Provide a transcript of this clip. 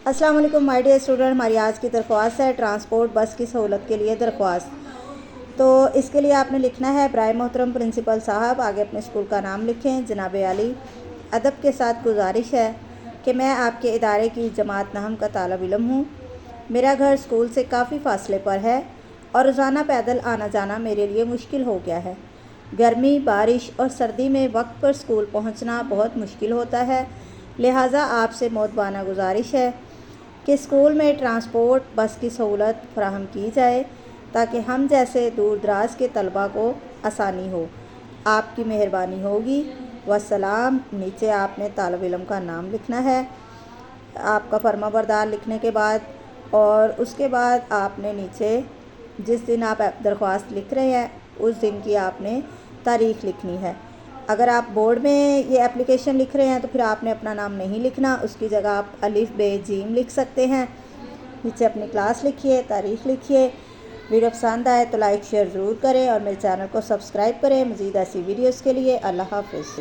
अस्सलाम वालेकुम my dear student. हमारी आज की दरख्वास्त है ट्रांसपोर्ट बस की सहूलत के लिए दरख्वास्त। तो इसके लिए आपने लिखना है बराए मोहतरम प्रिंसिपल साहब, आगे अपने स्कूल का नाम लिखें। जनाब अली, अदब के साथ गुजारिश है कि मैं आपके इदारे की जमात नहम का तालिब इल्म हूँ। मेरा घर स्कूल से काफ़ी फ़ासले पर है और रोज़ाना पैदल आना जाना मेरे लिए मुश्किल हो गया है। गर्मी, बारिश और सर्दी में वक्त पर स्कूल पहुँचना बहुत मुश्किल होता है। लिहाजा आपसे मोहब्बाना गुजारिश है कि स्कूल में ट्रांसपोर्ट बस की सहूलत फराहम की जाए ताकि हम जैसे दूर दराज के तलबा को आसानी हो। आपकी मेहरबानी होगी। वस्सलाम। नीचे आपने तालिब इल्म का नाम लिखना है, आपका फर्माबरदार लिखने के बाद, और उसके बाद आपने नीचे जिस दिन आप दरख्वास्त लिख रहे हैं उस दिन की आपने तारीख़ लिखनी है। अगर आप बोर्ड में ये एप्लीकेशन लिख रहे हैं तो फिर आपने अपना नाम नहीं लिखना, उसकी जगह आप अलिफ बे जीम लिख सकते हैं। नीचे अपनी क्लास लिखिए, तारीख़ लिखिए। वीडियो पसंद आए तो लाइक शेयर ज़रूर करें और मेरे चैनल को सब्सक्राइब करें मज़ीद ऐसी वीडियोज़ के लिए। अल्लाह हाफ़िज़।